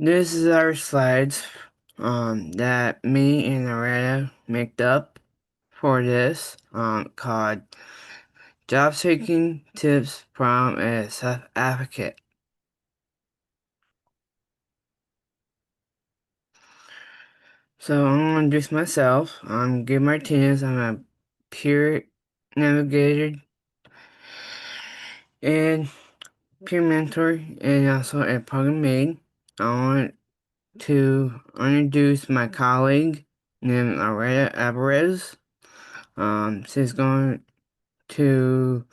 This is our slides that me and Loretta made up for this called Job Seeking Tips from a Self Advocate. So I'm gonna introduce myself. I'm Gabe Martinez. I'm a peer navigator and peer mentor and also a program maid. I want to introduce my colleague named Loretta Alvarez. She's going to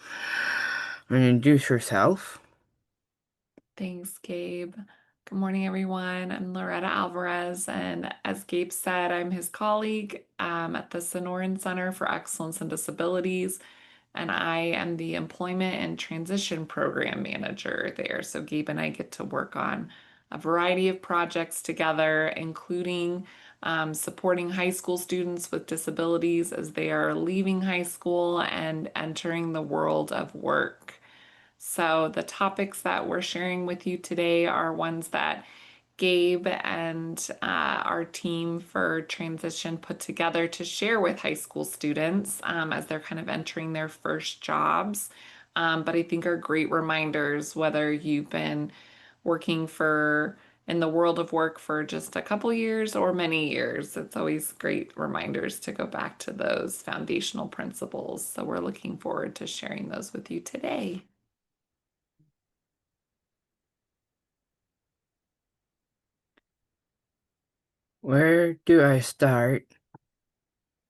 introduce herself. Thanks, Gabe. Good morning, everyone. I'm Loretta Alvarez, and as Gabe said, I'm his colleague at the Sonoran Center for Excellence in Disabilities, and I am the Employment and Transition Program Manager there. So Gabe and I get to work on a variety of projects together, including supporting high school students with disabilities as they are leaving high school and entering the world of work. So, the topics that we're sharing with you today are ones that Gabe and our team for transition put together to share with high school students as they're kind of entering their first jobs. But I think are great reminders whether you've been working for in the world of work for just a couple years or many years. It's always great reminders to go back to those foundational principles. So we're looking forward to sharing those with you today. Where do I start?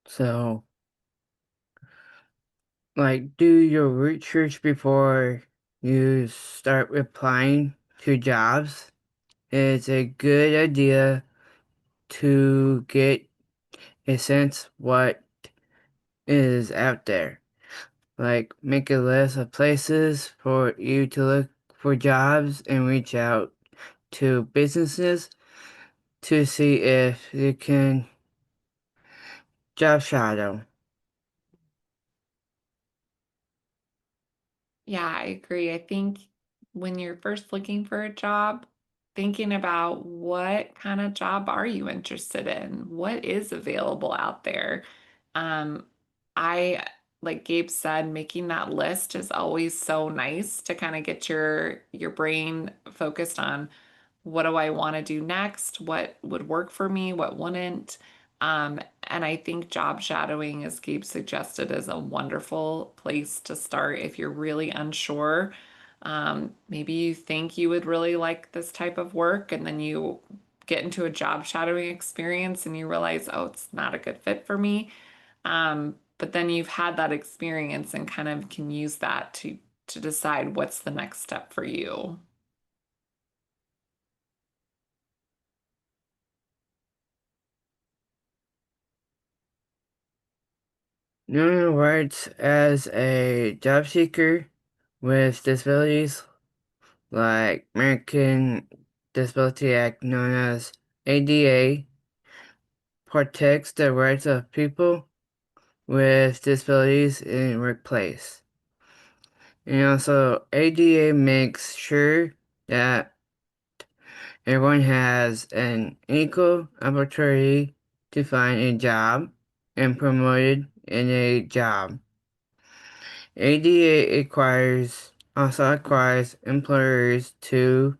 So, do your research before you start applying to jobs. It's a good idea to get a sense what is out there. Make a list of places for you to look for jobs and reach out to businesses to see if you can job shadow. Yeah, I agree. I think when you're first looking for a job, thinking about what kind of job are you interested in? What is available out there? Um, I, like Gabe said, making that list is always so nice to kind of get your brain focused on what do I want to do next? What would work for me? What wouldn't? And I think job shadowing, as Gabe suggested, is a wonderful place to start if you're really unsure. Maybe you think you would really like this type of work, and then you get into a job shadowing experience and you realize, oh, it's not a good fit for me. But then you've had that experience and kind of can use that to decide what's the next step for you. Newman works as a job seeker with disabilities like American Disability Act known as ADA protects the rights of people with disabilities in the workplace. And also ADA makes sure that everyone has an equal opportunity to find a job and promoted in a job. ADA also requires employers to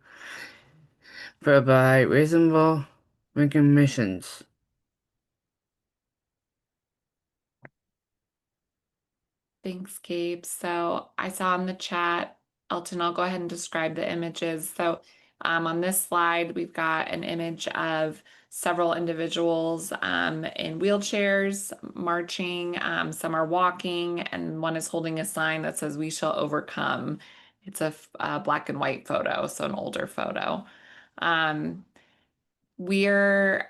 provide reasonable recognitions. Thanks, Gabe. So I saw in the chat, Elton, I'll go ahead and describe the images. So on this slide, we've got an image of several individuals in wheelchairs marching. Some are walking, and one is holding a sign that says, "We shall overcome." It's a black and white photo, so an older photo. Um, we're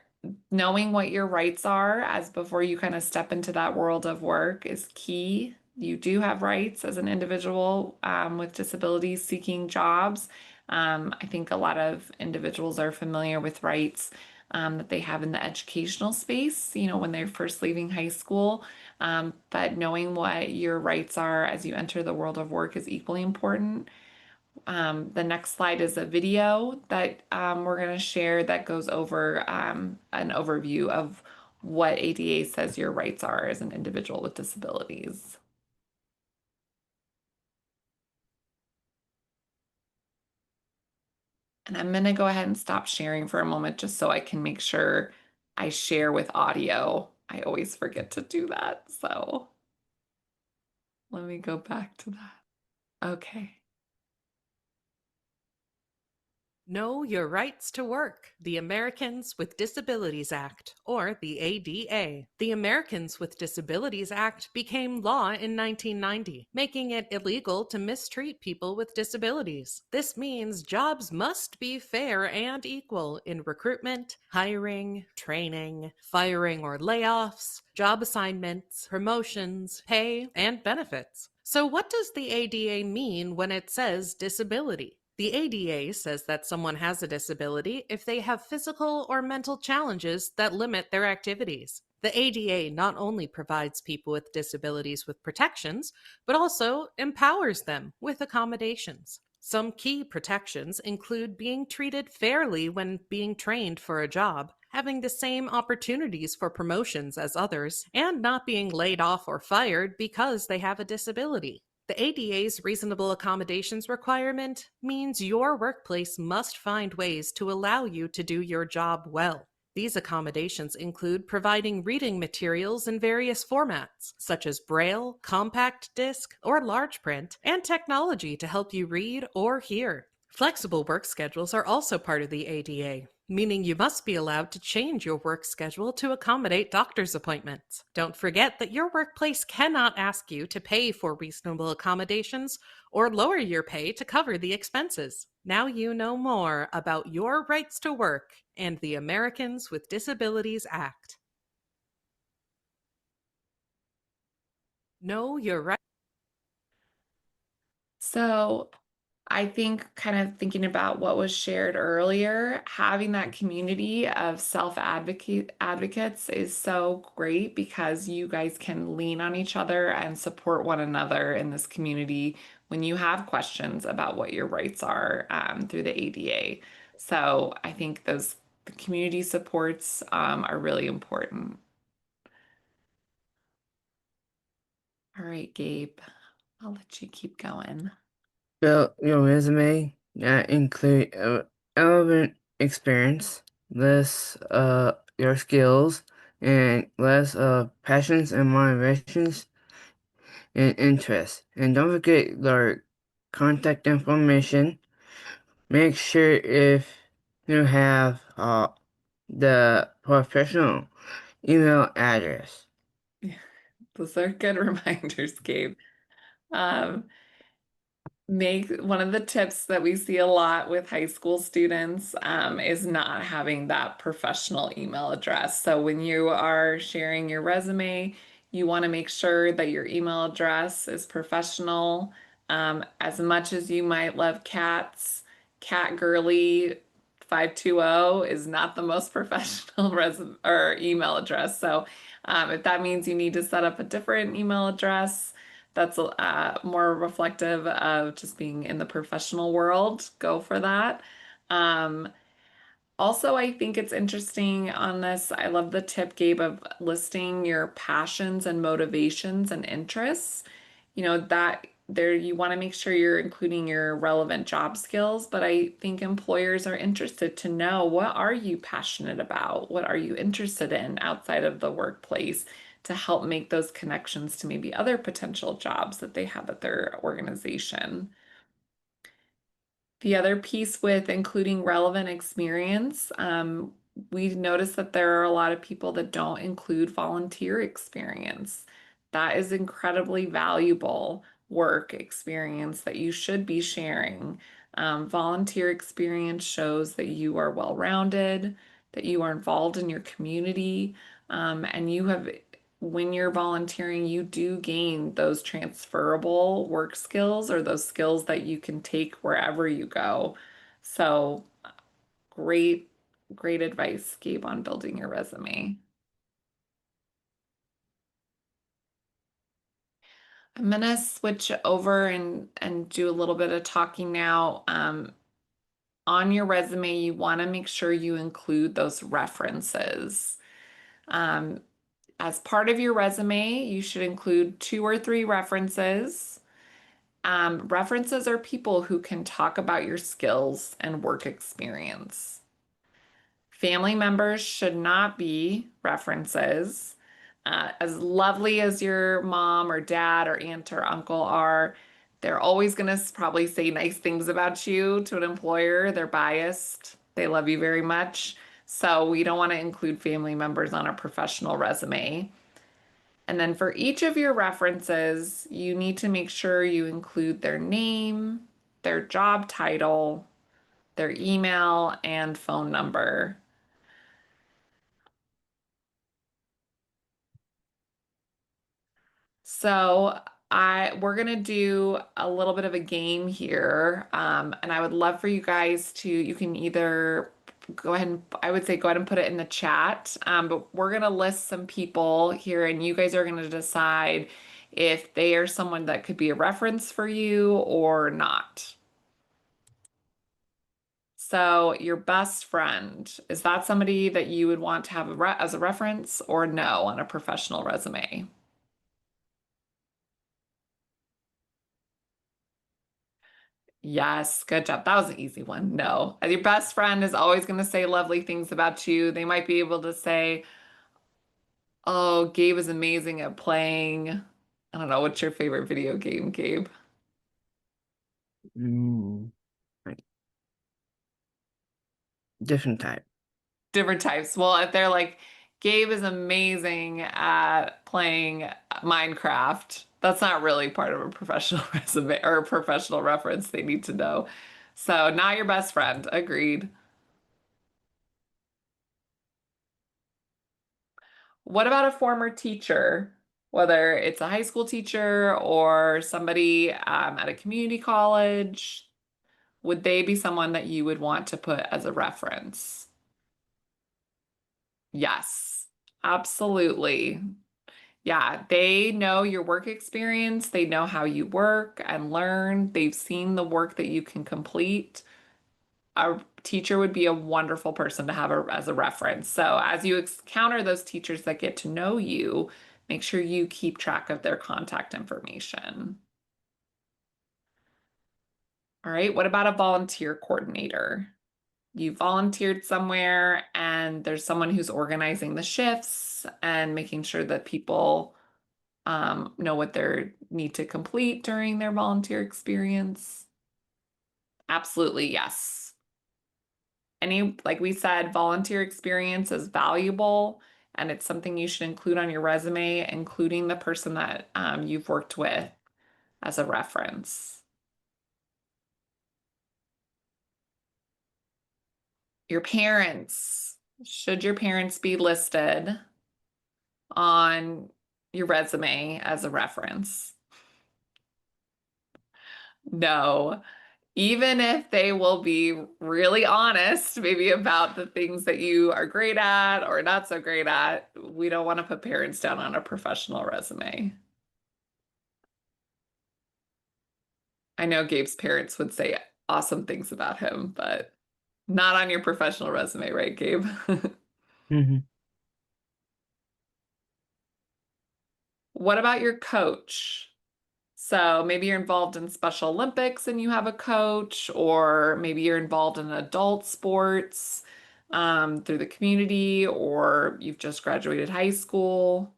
knowing what your rights are as before you kind of step into that world of work is key. You do have rights as an individual with disabilities seeking jobs. I think a lot of individuals are familiar with rights that they have in the educational space, when they're first leaving high school. But knowing what your rights are as you enter the world of work is equally important. The next slide is a video that we're going to share that goes over an overview of what ADA says your rights are as an individual with disabilities. And I'm going to go ahead and stop sharing for a moment just so I can make sure I share with audio. I always forget to do that. So let me go back to that. Okay. Know Your Rights to Work, the Americans with Disabilities Act, or the ADA. The Americans with Disabilities Act became law in 1990, making it illegal to mistreat people with disabilities. This means jobs must be fair and equal in recruitment, hiring, training, firing or layoffs, job assignments, promotions, pay, and benefits. So, what does the ADA mean when it says disability? The ADA says that someone has a disability if they have physical or mental challenges that limit their activities. The ADA not only provides people with disabilities with protections, but also empowers them with accommodations. Some key protections include being treated fairly when being trained for a job, having the same opportunities for promotions as others, and not being laid off or fired because they have a disability. The ADA's reasonable accommodations requirement means your workplace must find ways to allow you to do your job well. These accommodations include providing reading materials in various formats, such as Braille, compact disc, or large print, and technology to help you read or hear. Flexible work schedules are also part of the ADA, meaning you must be allowed to change your work schedule to accommodate doctor's appointments. Don't forget that your workplace cannot ask you to pay for reasonable accommodations or lower your pay to cover the expenses. Now you know more about your rights to work and the Americans with Disabilities Act. Know your rights. So I think kind of thinking about what was shared earlier, having that community of advocates is so great because you guys can lean on each other and support one another in this community when you have questions about what your rights are through the ADA. So I think those the community supports are really important. All right, Gabe, I'll let you keep going. Build your resume that include relevant experience, less your skills, and less passions and motivations and interests. And don't forget your contact information. Make sure if you have the professional email address. Those are good reminders, Gabe. Um, Make one of the tips that we see a lot with high school students is not having that professional email address. So when you are sharing your resume, you want to make sure that your email address is professional. As much as you might love cats, Cat Girly 520 is not the most professional resume or email address. So if that means you need to set up a different email address, that's more reflective of just being in the professional world, go for that. Um, Also, I think it's interesting on this. I love the tip, Gabe, of listing your passions and motivations and interests. You know, that there you want to make sure you're including your relevant job skills, but I think employers are interested to know what are you passionate about? What are you interested in outside of the workplace to help make those connections to maybe other potential jobs that they have at their organization. The other piece with including relevant experience, we noticed that there are a lot of people that don't include volunteer experience. That is incredibly valuable work experience that you should be sharing. Volunteer experience shows that you are well-rounded, that you are involved in your community, and you have when you're volunteering, you do gain those transferable work skills or those skills that you can take wherever you go. So great, great advice, Gabe, on building your resume. I'm gonna switch over and do a little bit of talking now. On your resume, you want to make sure you include those references. Um, as part of your resume, you should include 2 or 3 references. References are people who can talk about your skills and work experience. Family members should not be references. As lovely as your mom or dad or aunt or uncle are, they're always going to probably say nice things about you to an employer. They're biased. They love you very much. So we don't want to include family members on a professional resume. And then for each of your references, you need to make sure you include their name, their job title, their email, and phone number. So we're gonna do a little bit of a game here, and I would love for you guys to. You can either go ahead and I would say go ahead and put it in the chat, but we're gonna list some people here, and you guys are gonna decide if they are someone that could be a reference for you or not. So your best friend, is that somebody that you would want to have as a reference or no on a professional resume? Yes, good job. That was an easy one. No. Your best friend is always going to say lovely things about you. They might be able to say, "Oh, Gabe is amazing at playing." I don't know, what's your favorite video game, Gabe? Mm, right. Different type. Different types. Well, if they're like, Gabe is amazing at playing Minecraft, that's not really part of a professional resume or a professional reference they need to know. So, not your best friend. Agreed. What about a former teacher, whether it's a high school teacher or somebody at a community college? Would they be someone that you would want to put as a reference? Yes, absolutely. Yeah, they know your work experience. They know how you work and learn. They've seen the work that you can complete. A teacher would be a wonderful person to have as a reference. So as you encounter those teachers that get to know you, make sure you keep track of their contact information. All right, what about a volunteer coordinator? You volunteered somewhere and there's someone who's organizing the shifts and making sure that people know what they need to complete during their volunteer experience. Absolutely, yes. Like we said, volunteer experience is valuable and it's something you should include on your resume, including the person that you've worked with as a reference. Your parents, should your parents be listed on your resume as a reference? No. Even if they will be really honest, maybe about the things that you are great at or not so great at, we don't want to put parents down on a professional resume. I know Gabe's parents would say awesome things about him, but not on your professional resume, right, Gabe? Hmm. What about your coach? So maybe you're involved in Special Olympics and you have a coach, or maybe you're involved in adult sports through the community, or you've just graduated high school.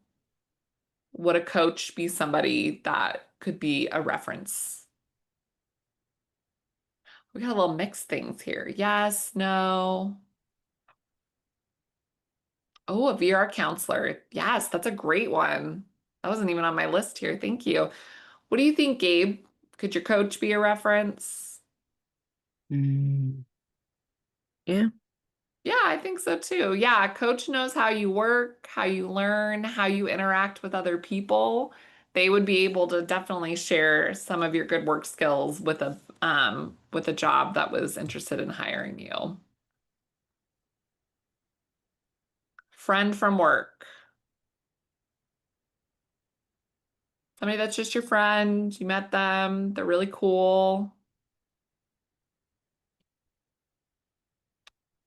Would a coach be somebody that could be a reference? We got a little mixed things here. Yes, no. Oh, a VR counselor. Yes, that's a great one. That wasn't even on my list here. Thank you. What do you think, Gabe? Could your coach be a reference? Mm, yeah. Yeah, I think so too. Yeah, a coach knows how you work, how you learn, how you interact with other people. They would be able to definitely share some of your good work skills with a job that was interested in hiring you. Friend from work. Somebody that's just your friend, you met them, they're really cool.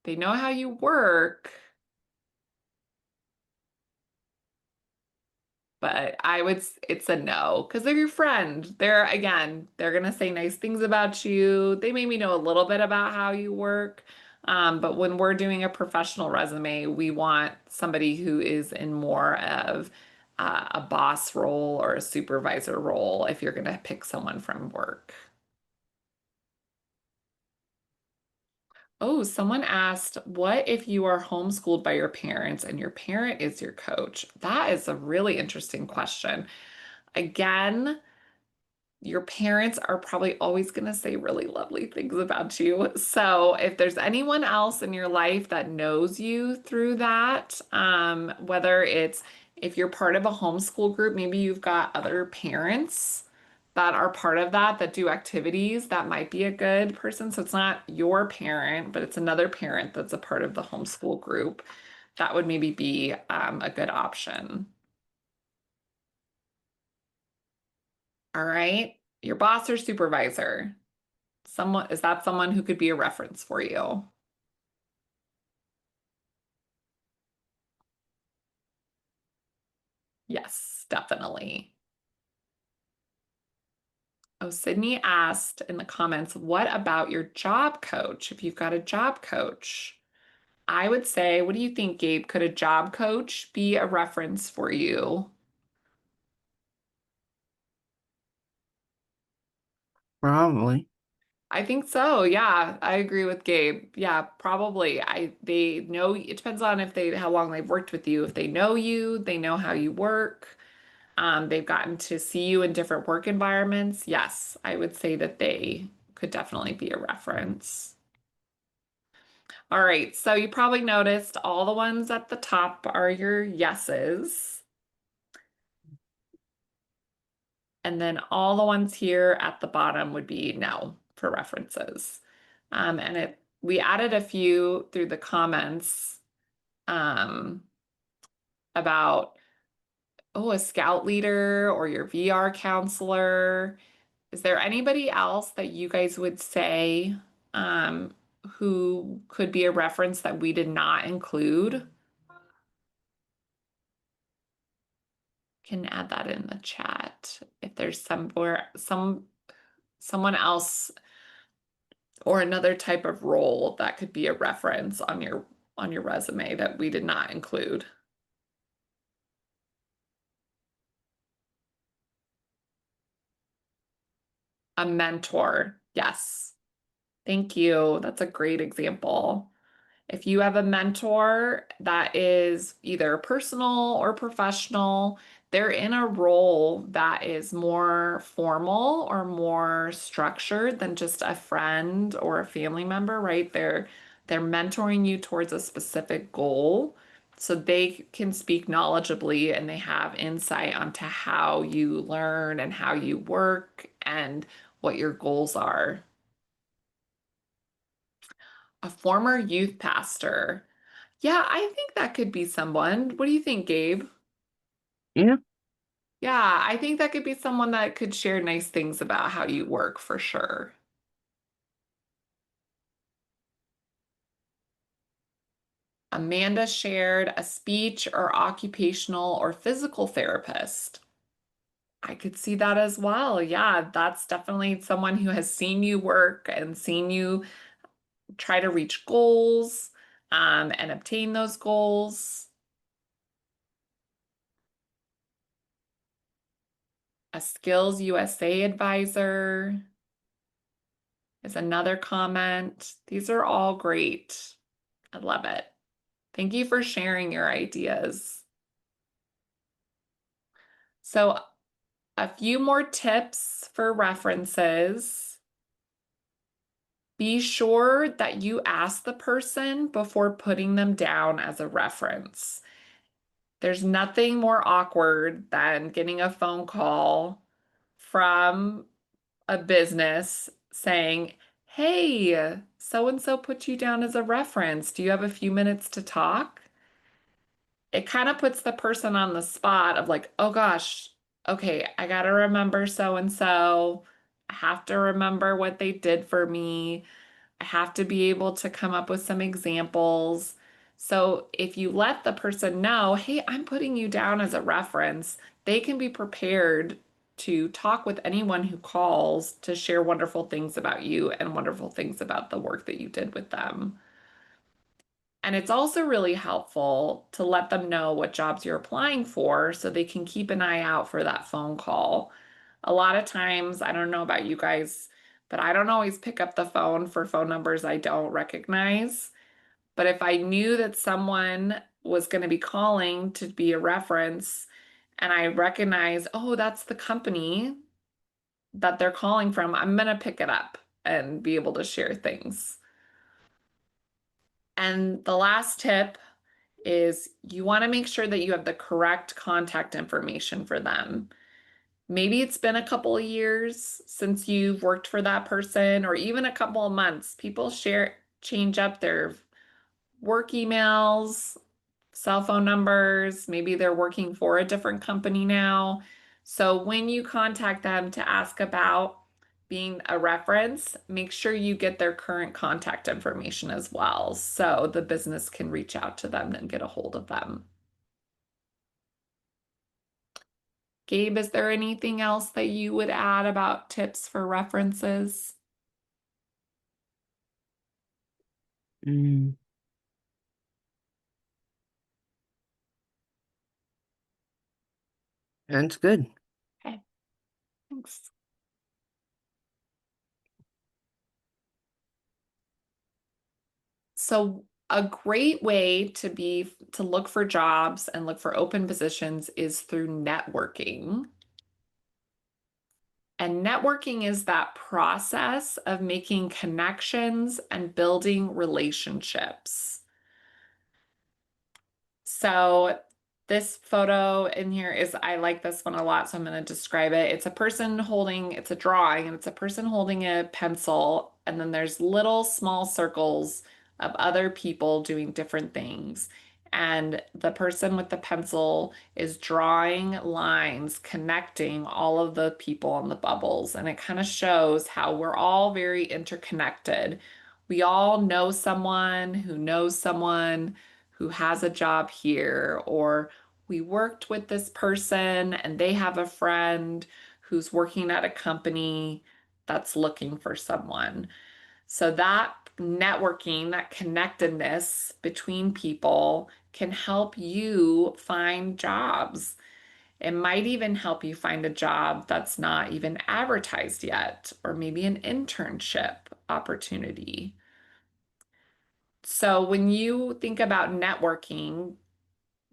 They know how you work. But it's a no because they're your friend. They're gonna say nice things about you. They maybe know a little bit about how you work. But when we're doing a professional resume, we want somebody who is in more of a boss role or a supervisor role if you're gonna pick someone from work. Oh, someone asked, what if you are homeschooled by your parents and your parent is your coach? That is a really interesting question. Again, your parents are probably always going to say really lovely things about you. So if there's anyone else in your life that knows you through that, whether it's if you're part of a homeschool group, maybe you've got other parents that are part of that that do activities, that might be a good person. So it's not your parent, but it's another parent that's a part of the homeschool group. That would maybe be a good option. All right. Your boss or supervisor. Someone, is that someone who could be a reference for you? Yes, definitely. Oh, Sydney asked in the comments, what about your job coach? If you've got a job coach, I would say, what do you think, Gabe? Could a job coach be a reference for you? Probably. I think so. Yeah, I agree with Gabe. Yeah, probably. They know it depends on if they how long they've worked with you. If they know you, they know how you work. They've gotten to see you in different work environments. Yes, I would say that they could definitely be a reference. All right, so you probably noticed all the ones at the top are your yeses. And then all the ones here at the bottom would be no for references. We added a few through the comments um, about, oh, a scout leader or your VR counselor. Is there anybody else that you guys would say who could be a reference that we did not include? Can add that in the chat if there's someone else or another type of role that could be a reference on your resume that we did not include. A mentor. Yes. Thank you. That's a great example. If you have a mentor that is either personal or professional, they're in a role that is more formal or more structured than just a friend or a family member, right? They're mentoring you towards a specific goal. So they can speak knowledgeably and they have insight onto how you learn and how you work and what your goals are. A former youth pastor. Yeah, I think that could be someone. What do you think, Gabe? Yeah. Yeah, I think that could be someone that could share nice things about how you work for sure. Amanda shared a speech or occupational or physical therapist. I could see that as well. Yeah, that's definitely someone who has seen you work and seen you try to reach goals, and obtain those goals. A Skills USA advisor is another comment. These are all great. I love it. Thank you for sharing your ideas. So, a few more tips for references. Be sure that you ask the person before putting them down as a reference. There's nothing more awkward than getting a phone call from a business saying, hey, so and so put you down as a reference. Do you have a few minutes to talk? It kind of puts the person on the spot of like, oh gosh, okay, I gotta remember so and so. I have to remember what they did for me. I have to be able to come up with some examples. So if you let the person know, hey, I'm putting you down as a reference, they can be prepared to talk with anyone who calls to share wonderful things about you and wonderful things about the work that you did with them. And it's also really helpful to let them know what jobs you're applying for so they can keep an eye out for that phone call. A lot of times, I don't know about you guys, but I don't always pick up the phone for phone numbers I don't recognize. But if I knew that someone was going to be calling to be a reference and I recognize, oh, that's the company that they're calling from, I'm going to pick it up and be able to share things. And the last tip is you want to make sure that you have the correct contact information for them. Maybe it's been a couple of years since you've worked for that person, or even a couple of months. People change up their work emails, cell phone numbers. Maybe they're working for a different company now. So when you contact them to ask about being a reference, make sure you get their current contact information as well, so the business can reach out to them and get a hold of them. Gabe, is there anything else that you would add about tips for references? Mm, that's good. Okay, thanks. So a great way to look for jobs and look for open positions is through networking. And networking is that process of making connections and building relationships. So this photo in here is, I like this one a lot, so I'm going to describe it. It's a drawing, and it's a person holding a pencil, and then there's little small circles of other people doing different things. And the person with the pencil is drawing lines connecting all of the people on the bubbles. And it kind of shows how we're all very interconnected. We all know someone who knows someone who has a job here, or we worked with this person and they have a friend who's working at a company that's looking for someone. So that networking, that connectedness between people can help you find jobs. It might even help you find a job that's not even advertised yet, or maybe an internship opportunity. So when you think about networking,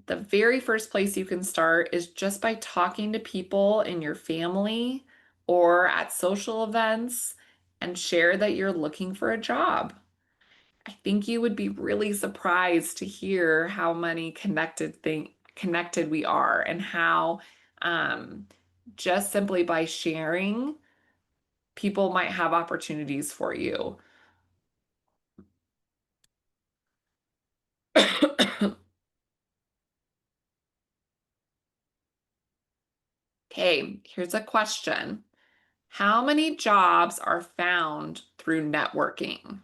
the very first place you can start is just by talking to people in your family or at social events and share that you're looking for a job. I think you would be really surprised to hear how many connected we are, and how um, just simply by sharing, people might have opportunities for you. Okay, here's a question. How many jobs are found through networking?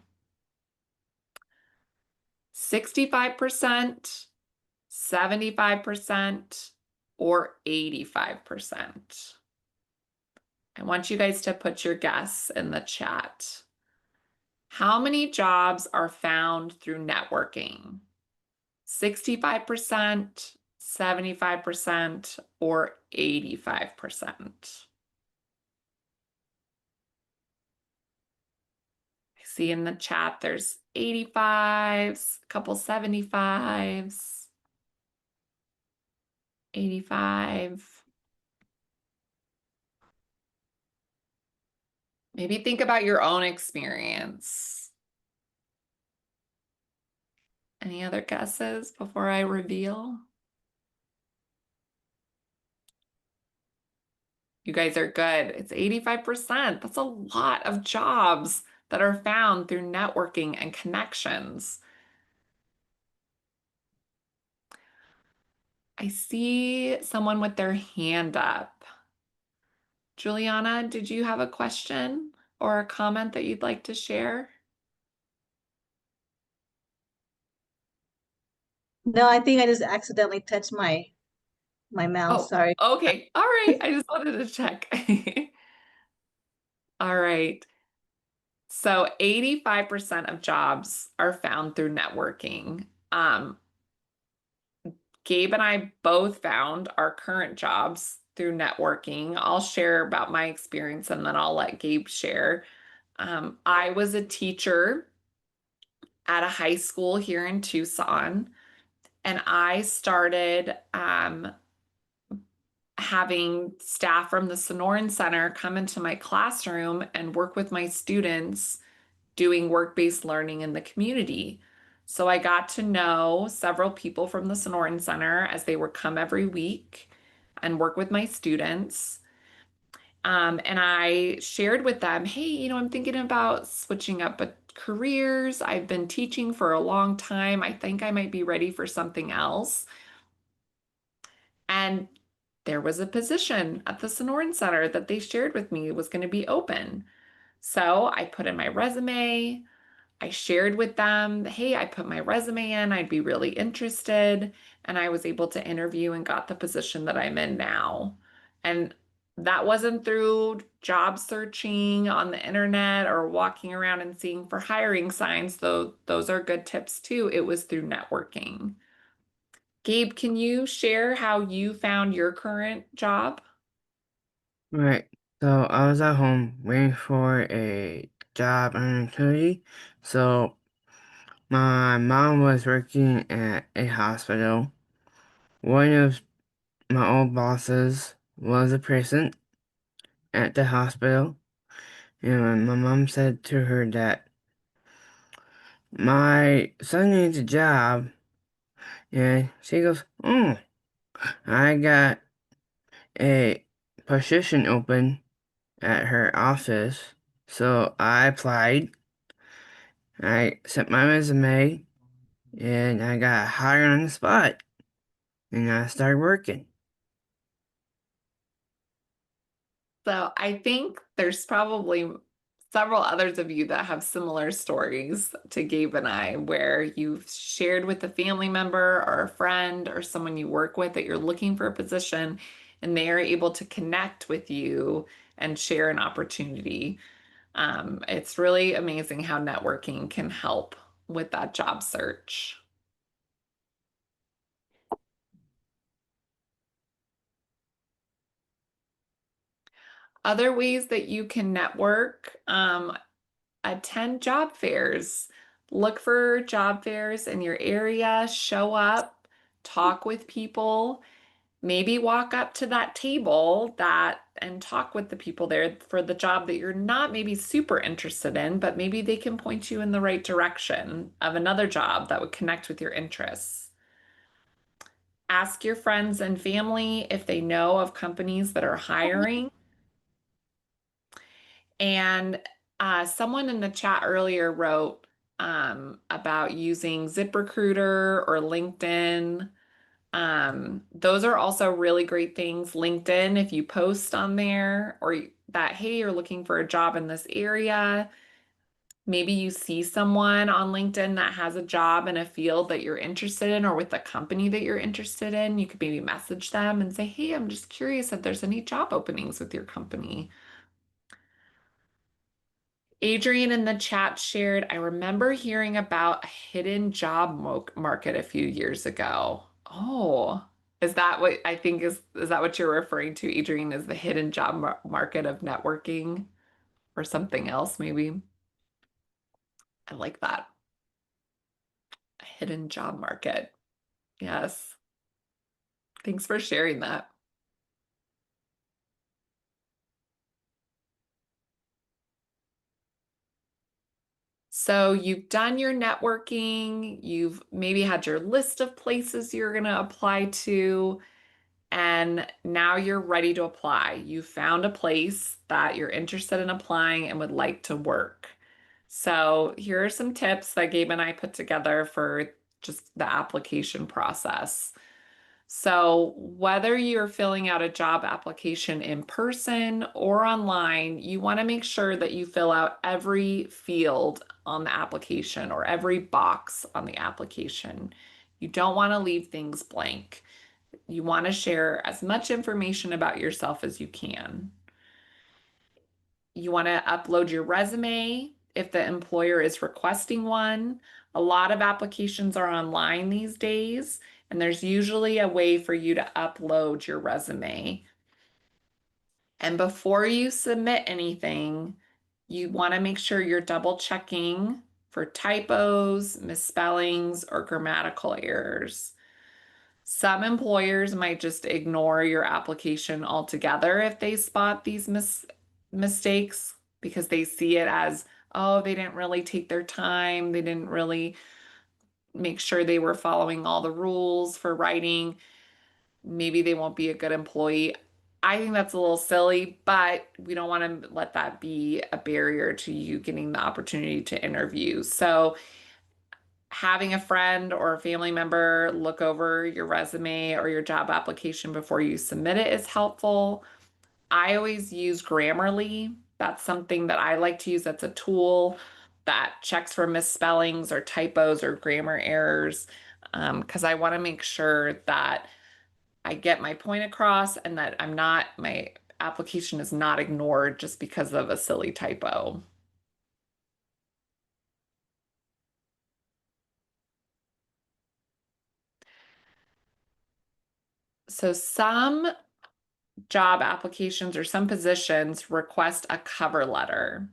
65%, 75%, or 85%? I want you guys to put your guess in the chat. How many jobs are found through networking? 65%, 75%, or 85%? I see in the chat there's 85s, a couple 75s, 85. Maybe think about your own experience. Any other guesses before I reveal? You guys are good. It's 85%. That's a lot of jobs that are found through networking and connections. I see someone with their hand up. Juliana, did you have a question or a comment that you'd like to share? No, I think I just accidentally touched my mouse. Oh, Sorry. okay. All right. I just wanted to check. All right. So 85% of jobs are found through networking. Gabe and I both found our current jobs through networking. I'll share about my experience and then I'll let Gabe share. I was a teacher at a high school here in Tucson, and I started having staff from the Sonoran Center come into my classroom and work with my students doing work-based learning in the community. So I got to know several people from the Sonoran Center as they would come every week and work with my students. And I shared with them, hey, I'm thinking about switching up careers. I've been teaching for a long time. I think I might be ready for something else. And there was a position at the Sonoran Center that they shared with me was going to be open. So I put in my resume. I shared with them, hey, I put my resume in, I'd be really interested. And I was able to interview and got the position that I'm in now. And that wasn't through job searching on the internet or walking around and seeing for hiring signs, though those are good tips too. It was through networking. Gabe, can you share how you found your current job? Right. So I was at home waiting for a job opportunity. So my mom was working at a hospital. One of my old bosses was a patient at the hospital. And my mom said to her that my son needs a job. And she goes, oh, I got a position open at her office. So I applied. I sent my resume and I got hired on the spot and I started working. So I think there's probably several others of you that have similar stories to Gabe and I, where you've shared with a family member or a friend or someone you work with that you're looking for a position, and they are able to connect with you and share an opportunity. It's really amazing how networking can help with that job search. Other ways that you can network, attend job fairs. Look for job fairs in your area, show up, talk with people, maybe walk up to that table that and talk with the people there for the job that you're not maybe super interested in, but maybe they can point you in the right direction of another job that would connect with your interests. Ask your friends and family if they know of companies that are hiring. And someone in the chat earlier wrote about using ZipRecruiter or LinkedIn. Those are also really great things. LinkedIn, if you post on there or that, hey, you're looking for a job in this area, maybe you see someone on LinkedIn that has a job in a field that you're interested in or with a company that you're interested in. You could maybe message them and say, hey, I'm just curious if there's any job openings with your company. Adrian in the chat shared, I remember hearing about a hidden job market a few years ago. Oh, is that what I think is that what you're referring to, Adrian, is the hidden job market of networking or something else maybe? I like that. A hidden job market. Yes. Thanks for sharing that. So you've done your networking, you've maybe had your list of places you're going to apply to. And now you're ready to apply. You found a place that you're interested in applying and would like to work. So here are some tips that Gabe and I put together for just the application process. So whether you're filling out a job application in person or online, you want to make sure that you fill out every field on the application or every box on the application. You don't want to leave things blank. You want to share as much information about yourself as you can. You want to upload your resume if the employer is requesting one. A lot of applications are online these days, and there's usually a way for you to upload your resume. And before you submit anything, you want to make sure you're double checking for typos, misspellings, or grammatical errors. Some employers might just ignore your application altogether if they spot these mistakes because they see it as, oh, they didn't really take their time. They didn't really make sure they were following all the rules for writing. Maybe they won't be a good employee. I think that's a little silly, but we don't want to let that be a barrier to you getting the opportunity to interview. So having a friend or a family member look over your resume or your job application before you submit it is helpful. I always use Grammarly. That's something that I like to use. That's a tool that checks for misspellings or typos or grammar errors because I want to make sure that I get my point across and that my application is not ignored just because of a silly typo. So some job applications or some positions request a cover letter.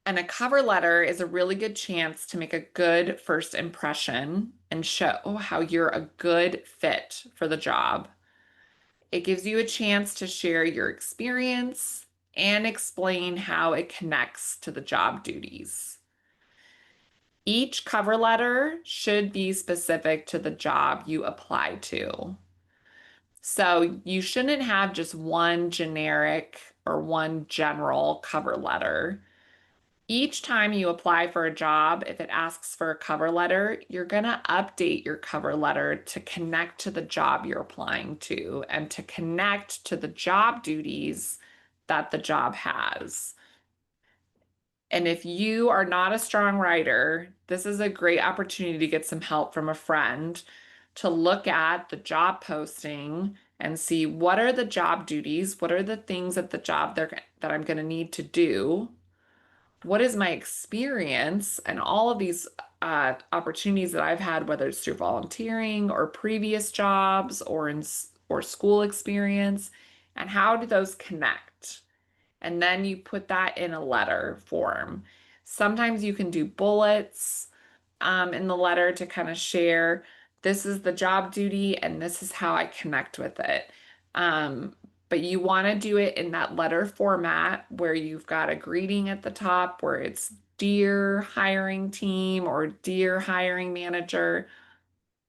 And a cover letter is a really good chance to make a good first impression and show how you're a good fit for the job. It gives you a chance to share your experience and explain how it connects to the job duties. Each cover letter should be specific to the job you apply to. So you shouldn't have just one generic or one general cover letter. Each time you apply for a job, if it asks for a cover letter, you're going to update your cover letter to connect to the job you're applying to and to connect to the job duties that the job has. And if you are not a strong writer, this is a great opportunity to get some help from a friend to look at the job posting and see what are the job duties, what are the things at the job that I'm going to need to do, what is my experience, and all of these opportunities that I've had, whether it's through volunteering or previous jobs or school experience, and how do those connect? And then you put that in a letter form. Sometimes you can do bullets in the letter to kind of share this is the job duty and this is how I connect with it. But you want to do it in that letter format where you've got a greeting at the top where it's Dear Hiring Team or Dear Hiring Manager.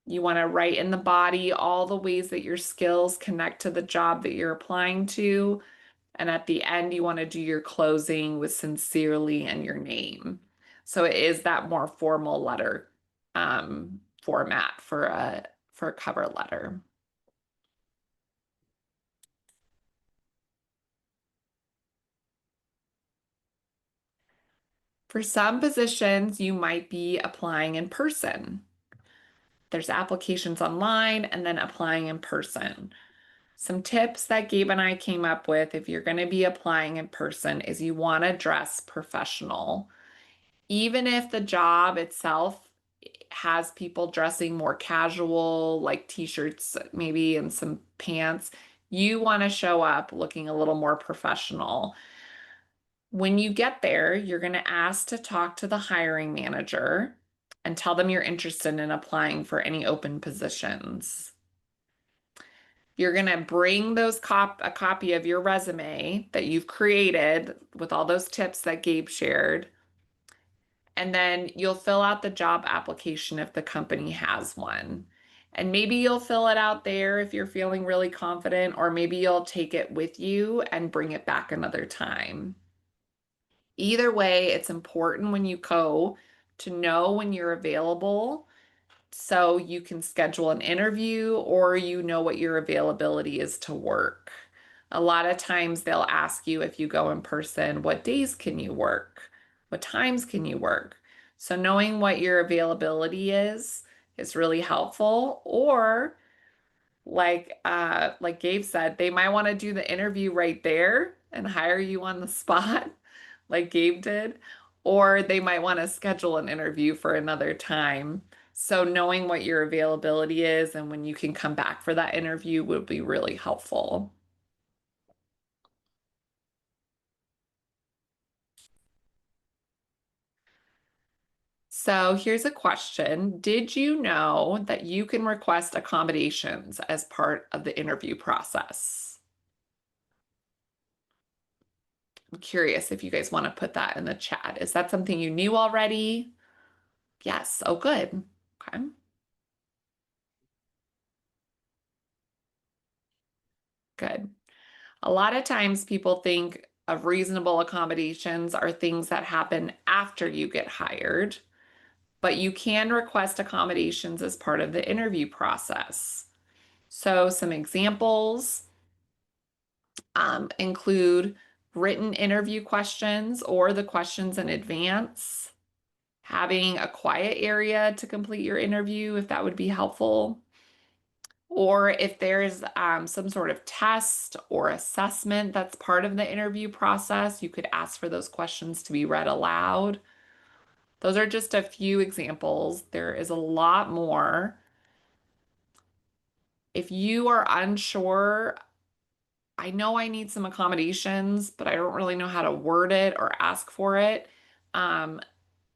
You want to write in the body all the ways that your skills connect to the job that you're applying to. And at the end, you want to do your closing with sincerely and your name. So it is that more formal letter format for a cover letter. For some positions, you might be applying in person. There's applications online and then applying in person. Some tips that Gabe and I came up with if you're going to be applying in person is you want to dress professional. Even if the job itself has people dressing more casual, like t-shirts maybe and some pants, you want to show up looking a little more professional. When you get there, you're going to ask to talk to the hiring manager and tell them you're interested in applying for any open positions. You're going to bring a copy of your resume that you've created with all those tips that Gabe shared. And then you'll fill out the job application if the company has one. And maybe you'll fill it out there if you're feeling really confident, or maybe you'll take it with you and bring it back another time. Either way, it's important when you go to know when you're available so you can schedule an interview or you know what your availability is to work. A lot of times they'll ask you if you go in person, what days can you work? What times can you work? So knowing what your availability is really helpful. Or like Gabe said, they might want to do the interview right there and hire you on the spot, like Gabe did, or they might want to schedule an interview for another time. So knowing what your availability is and when you can come back for that interview would be really helpful. So here's a question. Did you know that you can request accommodations as part of the interview process? I'm curious if you guys want to put that in the chat. Is that something you knew already? Yes. Oh, good. Okay. Good. A lot of times people think of reasonable accommodations are things that happen after you get hired, but you can request accommodations as part of the interview process. So some examples include written interview questions or the questions in advance, having a quiet area to complete your interview if that would be helpful, or if there's some sort of test or assessment that's part of the interview process, you could ask for those questions to be read aloud. Those are just a few examples. There is a lot more. If you are unsure, I know I need some accommodations, but I don't really know how to word it or ask for it. Um,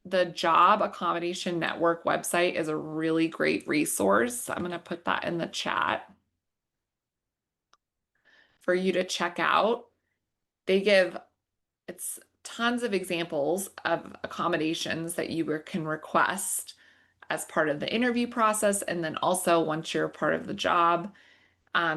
the Job Accommodation Network website is a really great resource. I'm going to put that in the chat for you to check out. They give it's tons of examples of accommodations that you can request as part of the interview process, and then also once you're a part of the job.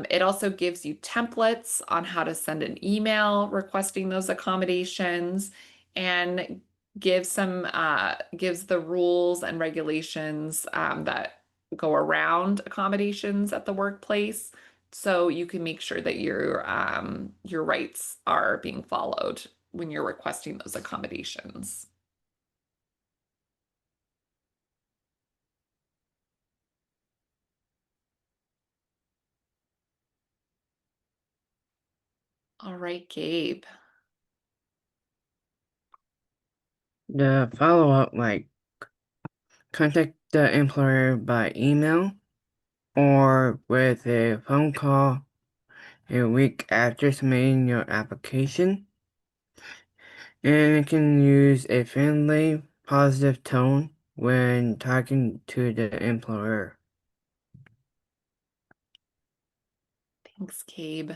It also gives you templates on how to send an email requesting those accommodations, and gives the rules and regulations that go around accommodations at the workplace, so you can make sure that your rights are being followed when you're requesting those accommodations. All right, Gabe. The follow-up, like, contact the employer by email or with a phone call a week after submitting your application. And you can use a friendly, positive tone when talking to the employer. Thanks, Gabe.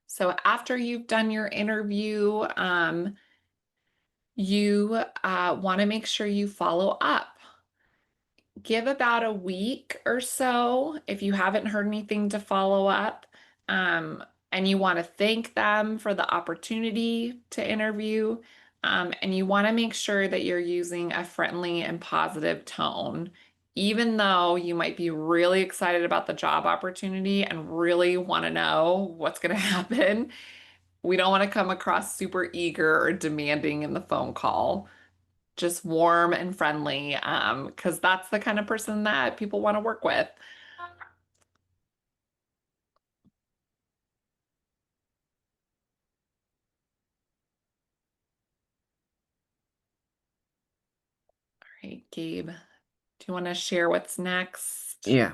So after you've done your interview, you want to make sure you follow up. Give about a week or so if you haven't heard anything to follow up. And you want to thank them for the opportunity to interview. And you want to make sure that you're using a friendly and positive tone, even though you might be really excited about the job opportunity and really want to know what's going to happen. We don't want to come across super eager or demanding in the phone call. Just warm and friendly, because that's the kind of person that people want to work with. All right, Gabe, do you want to share what's next? Yeah.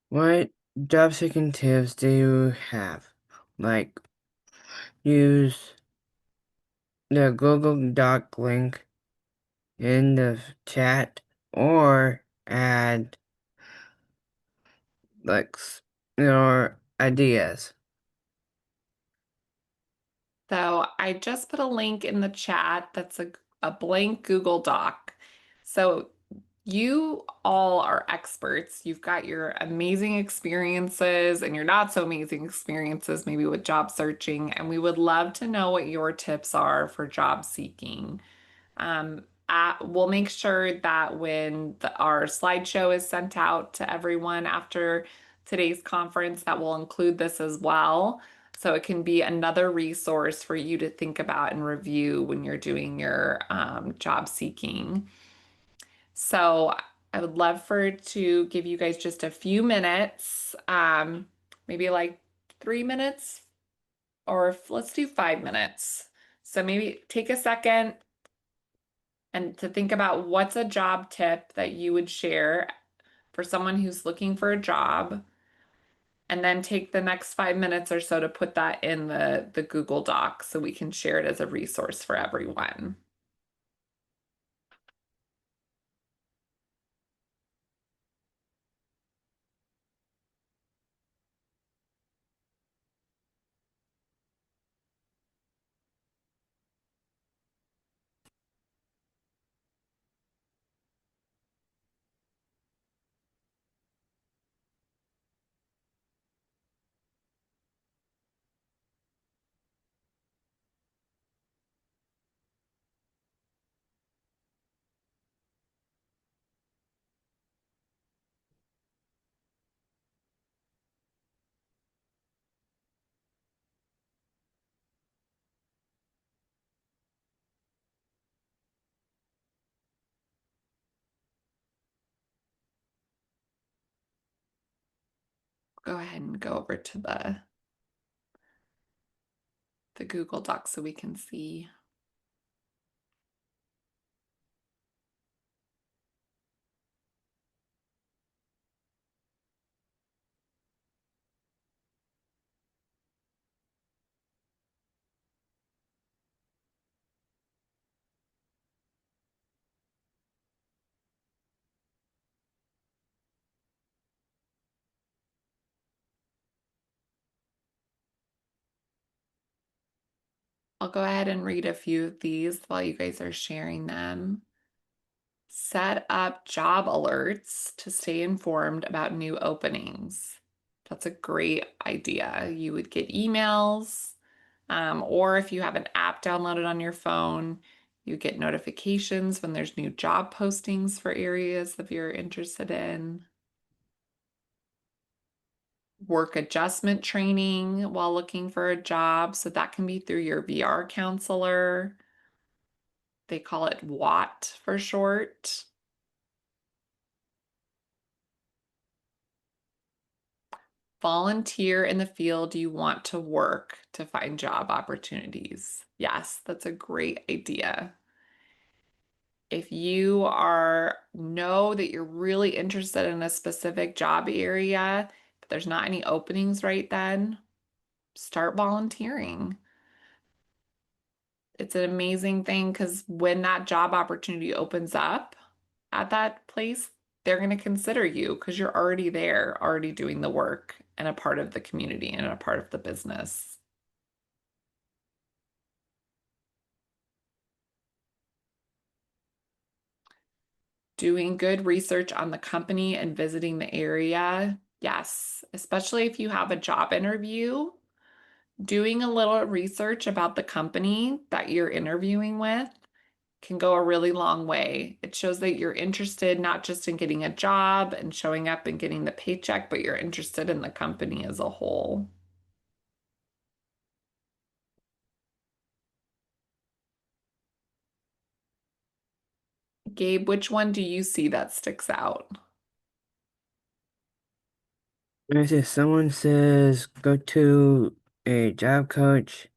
What job seeking tips do you have? Like, use the Google Doc link in the chat or add, like, your ideas. So I just put a link in the chat that's a blank Google Doc. So you all are experts. You've got your amazing experiences and your not so amazing experiences, maybe with job searching, and we would love to know what your tips are for job seeking. we'll make sure that when our slideshow is sent out to everyone after today's conference, that will include this as well. So it can be another resource for you to think about and review when you're doing your job seeking. So I would love to give you guys just a few minutes, maybe like 3 minutes, or let's do 5 minutes. So maybe take a second and to think about what's a job tip that you would share for someone who's looking for a job, and then take the next 5 minutes or so to put that in the Google Doc so we can share it as a resource for everyone. Go ahead and go over to the Google Doc so we can see. I'll go ahead and read a few of these while you guys are sharing them. Set up job alerts to stay informed about new openings. That's a great idea. You would get emails, or if you have an app downloaded on your phone, you get notifications when there's new job postings for areas that you're interested in. Work adjustment training while looking for a job. So that can be through your VR counselor. They call it WAT for short. Volunteer in the field you want to work to find job opportunities. Yes, that's a great idea. If you know that you're really interested in a specific job area, but there's not any openings right then, start volunteering. It's an amazing thing because when that job opportunity opens up at that place, they're going to consider you because you're already there, already doing the work and a part of the community and a part of the business. Doing good research on the company and visiting the area. Yes, especially if you have a job interview, doing a little research about the company that you're interviewing with can go a really long way. It shows that you're interested not just in getting a job and showing up and getting the paycheck, but you're interested in the company as a whole. Gabe, which one do you see that sticks out? If someone says go to a job coach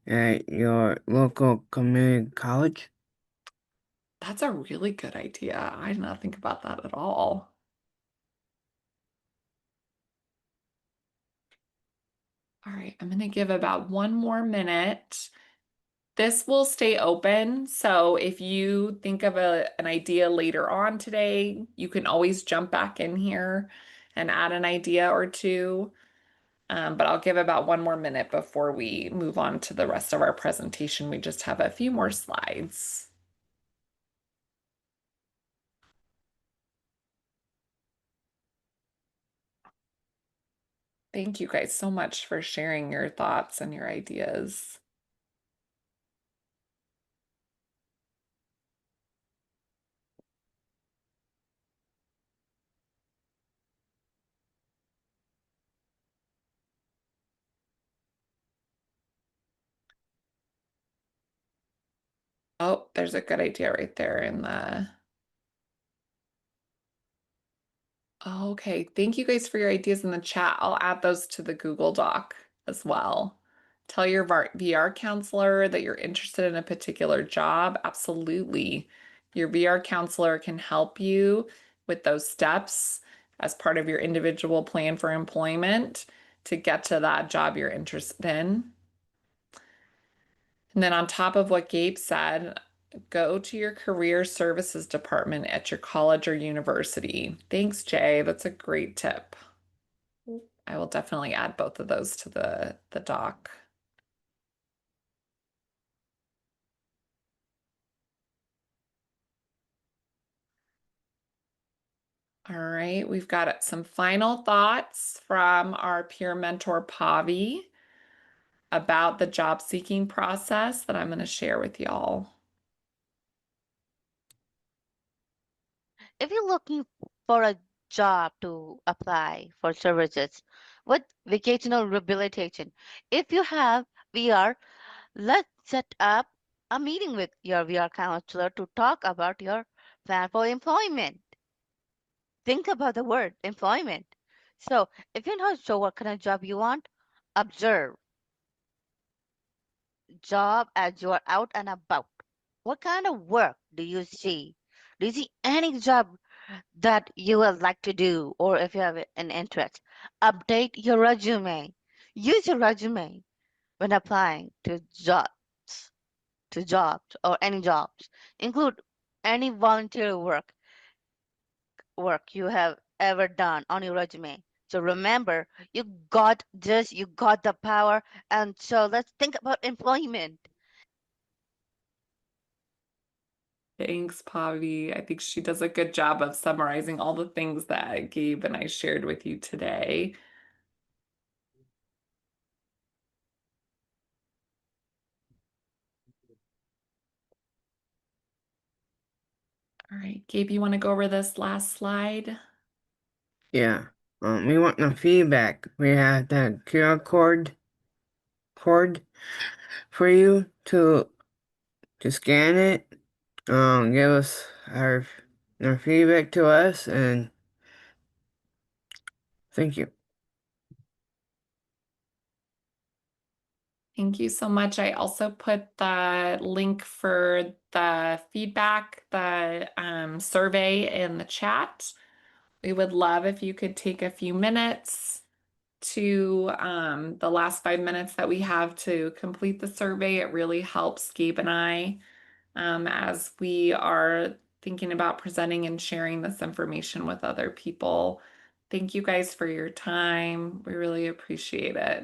at your local community college. That's a really good idea. I did not think about that at all. All right, I'm going to give about 1 more minute. This will stay open. So if you think of an idea later on today, you can always jump back in here and add an idea or two. But I'll give about 1 more minute before we move on to the rest of our presentation. We just have a few more slides. Thank you guys so much for sharing your thoughts and your ideas. Oh, there's a good idea right there in the. Okay, thank you guys for your ideas in the chat. I'll add those to the Google Doc as well. Tell your VR counselor that you're interested in a particular job. Absolutely. Your VR counselor can help you with those steps as part of your individual plan for employment to get to that job you're interested in. And then on top of what Gabe said, go to your career services department at your college or university. Thanks, Jay. That's a great tip. I will definitely add both of those to the doc. All right, we've got some final thoughts from our peer mentor, Pavi, about the job seeking process that I'm going to share with y'all. If you're looking for a job to apply for services with vocational rehabilitation, if you have VR, let's set up a meeting with your VR counselor to talk about your plan for employment. Think about the word employment. So, if you're not sure what kind of job you want, observe job as you're out and about. What kind of work do you see? Do you see any job that you would like to do, or if you have an interest? Update your resume. Use your resume when applying to jobs or any jobs. Include any volunteer work you have ever done on your resume. So remember, you got this, you got the power, and so let's think about employment. Thanks, Pavi. I think she does a good job of summarizing all the things that Gabe and I shared with you today. All right, Gabe, you want to go over this last slide? Yeah. We want the feedback. We have the QR code for you to scan it. Give us our feedback to us, and thank you. Thank you so much. I also put the link for the feedback, the survey in the chat. We would love if you could take a few minutes to the last 5 minutes that we have to complete the survey. It really helps Gabe and I as we are thinking about presenting and sharing this information with other people. Thank you guys for your time. We really appreciate it.